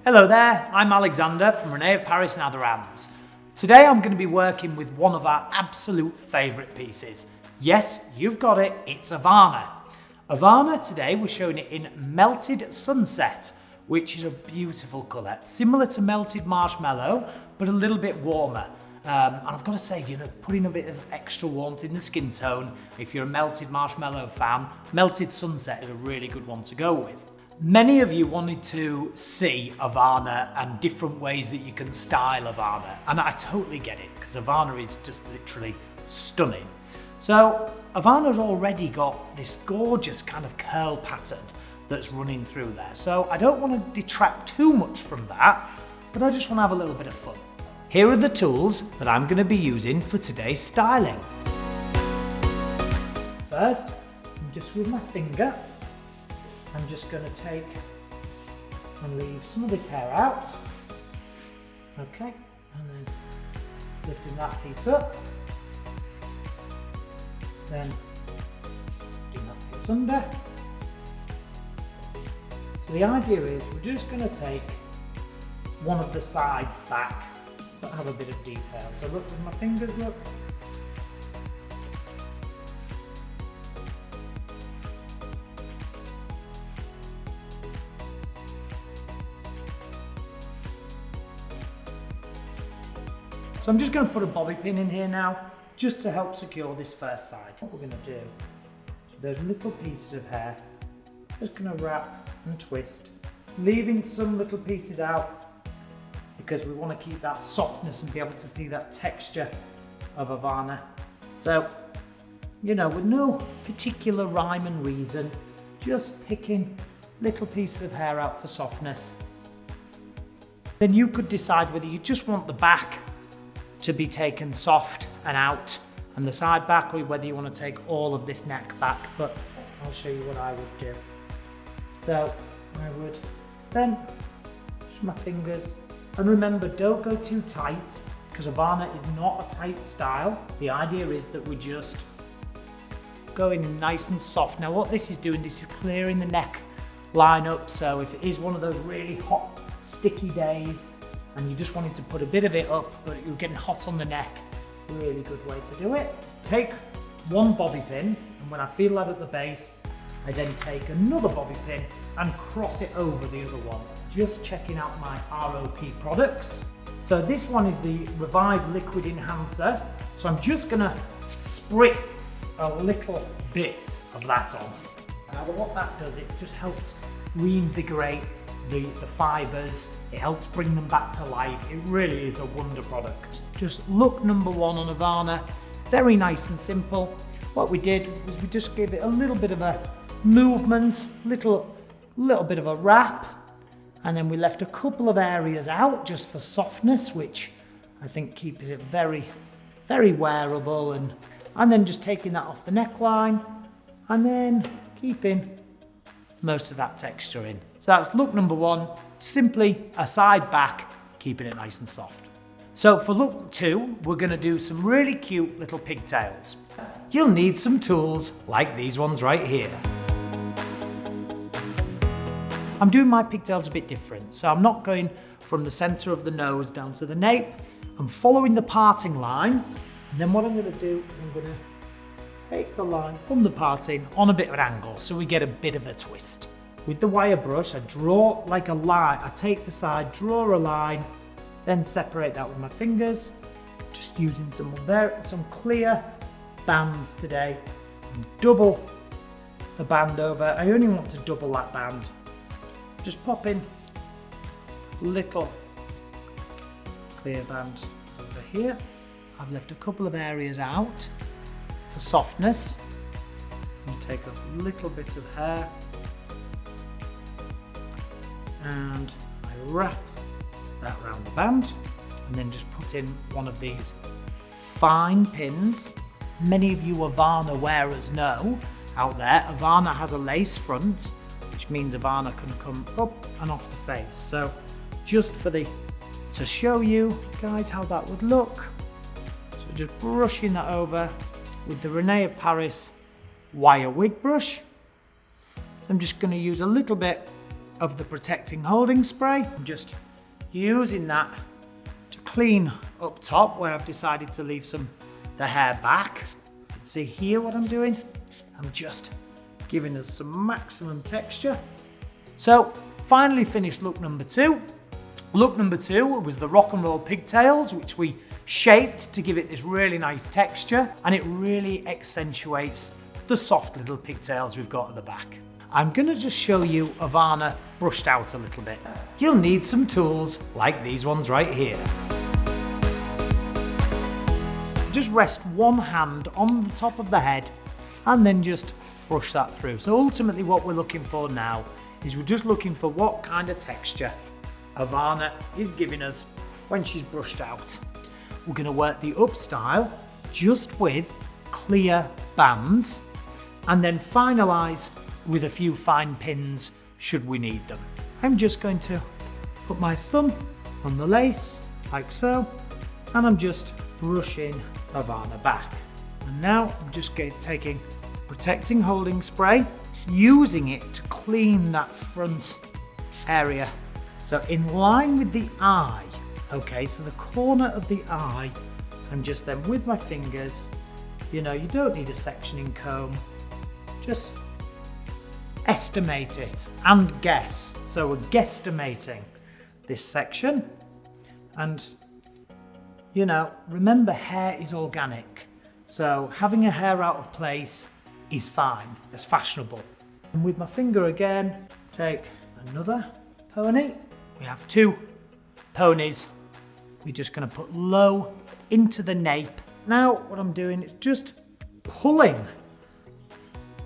Hello there, I'm Alexander from René of Paris and Aderans. Today I'm going to be working with one of our absolute favourite pieces. Yes, you've got it, it's Evanna. Evanna today we're showing it in Melted Sunset, which is a beautiful colour, similar to Melted Marshmallow, but a little bit warmer. And I've got to say, putting a bit of extra warmth in the skin tone, if you're a Melted Marshmallow fan, Melted Sunset is a really good one to go with. Many of you wanted to see Evanna and different ways that you can style Evanna, and I totally get it, because Evanna is just literally stunning. So Evanna's already got this gorgeous kind of curl pattern that's running through there, so I don't want to detract too much from that, but I just want to have a little bit of fun. Here are the tools that I'm going to be using for today's styling. First, just with my finger, I'm just going to take and leave some of this hair out. Okay, and then lifting that piece up. Then lifting that piece under. So the idea is we're just going to take one of the sides back that have a bit of detail. So look with my fingers, look. So I'm just going to put a bobby pin in here now, just to help secure this first side. What we're going to do, so those little pieces of hair, just going to wrap and twist, leaving some little pieces out, because we want to keep that softness and be able to see that texture of Evanna. So, with no particular rhyme and reason, just picking little pieces of hair out for softness. Then you could decide whether you just want the back to be taken soft and out, and the side back, or whether you want to take all of this neck back, but I'll show you what I would do. So I would then just my fingers, and remember, don't go too tight, because Evanna is not a tight style. The idea is that we just go in nice and soft. Now what this is doing, this is clearing the neck line up, so if it is one of those really hot, sticky days, and you just wanted to put a bit of it up, but you're getting hot on the neck, really good way to do it. Take one bobby pin, and when I feel that at the base, I then take another bobby pin and cross it over the other one. Just checking out my ROP products. So this one is the Revive Liquid Enhancer. So I'm just gonna spritz a little bit of that on. Now what that does, it just helps reinvigorate the fibres, it helps bring them back to life. It really is a wonder product. Just look number one on Evanna, very nice and simple. What we did was we just gave it a little bit of a movement, little bit of a wrap, and then we left a couple of areas out just for softness, which I think keeps it very, very wearable, and then just taking that off the neckline, and then keeping most of that texture in. So that's look number one, simply a side back, keeping it nice and soft. So for look two, we're going to do some really cute little pigtails. You'll need some tools like these ones right here. I'm doing my pigtails a bit different, so I'm not going from the centre of the nose down to the nape. I'm following the parting line, and then what I'm going to do is I'm going to take the line from the parting on a bit of an angle, so we get a bit of a twist. With the wire brush, I draw like a line. I take the side, draw a line, then separate that with my fingers. Just using some clear bands today. And double the band over. I only want to double that band. Just pop in little clear bands over here. I've left a couple of areas out for softness. I'm take a little bit of hair, and I wrap that around the band, and then just put in one of these fine pins. Many of you Evanna wearers know out there, Evanna has a lace front, which means Evanna can come up and off the face. So just to show you guys how that would look, so just brushing that over with the René of Paris wire wig brush. I'm just going to use a little bit of the protecting holding spray. I'm just using that to clean up top where I've decided to leave the hair back. You can see here what I'm doing. I'm just giving us some maximum texture. So finally finished look number 2. Look number 2 was the rock and roll pigtails, which we shaped to give it this really nice texture, and it really accentuates the soft little pigtails we've got at the back. I'm going to just show you Evanna brushed out a little bit. You'll need some tools like these ones right here. Just rest one hand on the top of the head and then just brush that through. So ultimately what we're looking for now is we're just looking for what kind of texture Evanna is giving us when she's brushed out. We're going to work the up style just with clear bands and then finalise with a few fine pins should we need them. I'm just going to put my thumb on the lace like so, and I'm just brushing Evanna back. And now I'm just taking protecting holding spray, using it to clean that front area. So in line with the eye, okay, so the corner of the eye, and just then with my fingers, you know, you don't need a sectioning comb, just estimate it and guess. So we're guesstimating this section, and you know, remember hair is organic, so having a hair out of place is fine, it's fashionable. And with my finger again, take another pony. We have 2 ponies. We're just going to put low into the nape. Now what I'm doing is just pulling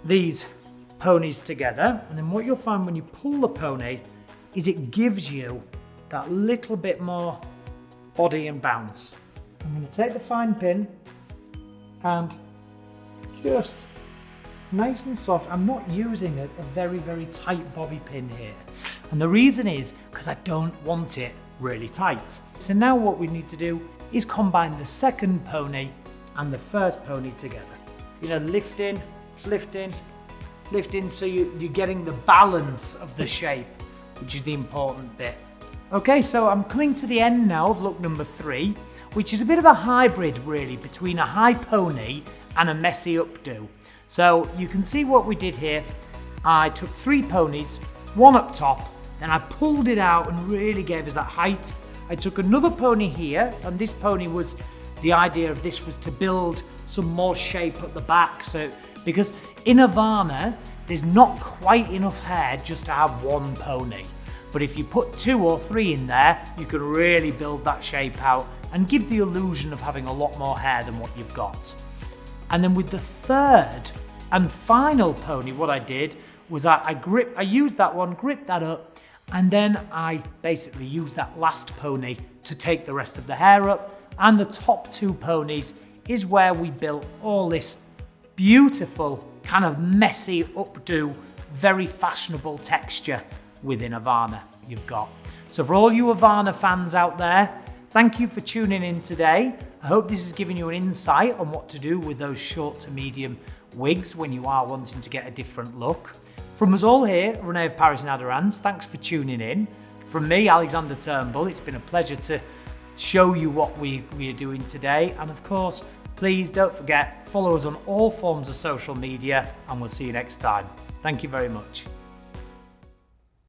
these ponies together, and then what you'll find when you pull the pony is it gives you that little bit more body and bounce. I'm going to take the fine pin and just nice and soft. I'm not using a very, very tight bobby pin here. And the reason is because I don't want it really tight. So now what we need to do is combine the second pony and the first pony together. You know, lifting, lifting, lifting, so you're getting the balance of the shape, which is the important bit. Okay, so I'm coming to the end now of look number 3, which is a bit of a hybrid really between a high pony and a messy updo. So you can see what we did here. I took 3 ponies, 1 up top, then I pulled it out and really gave us that height. I took another pony here, and this pony was, the idea of this was to build some more shape at the back. So, because in Evanna, there's not quite enough hair just to have 1 pony. But if you put 2 or 3 in there, you can really build that shape out and give the illusion of having a lot more hair than what you've got. And then with the third and final pony, what I did was I used that one, gripped that up, and then I basically used that last pony to take the rest of the hair up. And the top 2 ponies is where we built all this beautiful kind of messy updo, very fashionable texture within Evanna you've got. So for all you Evanna fans out there, thank you for tuning in today. I hope this has given you an insight on what to do with those short to medium wigs when you are wanting to get a different look. From us all here, René of Paris and Aderans, thanks for tuning in. From me, Alexander Turnnbull, it's been a pleasure to show you what we are doing today. And of course, please don't forget, follow us on all forms of social media, and we'll see you next time. Thank you very much.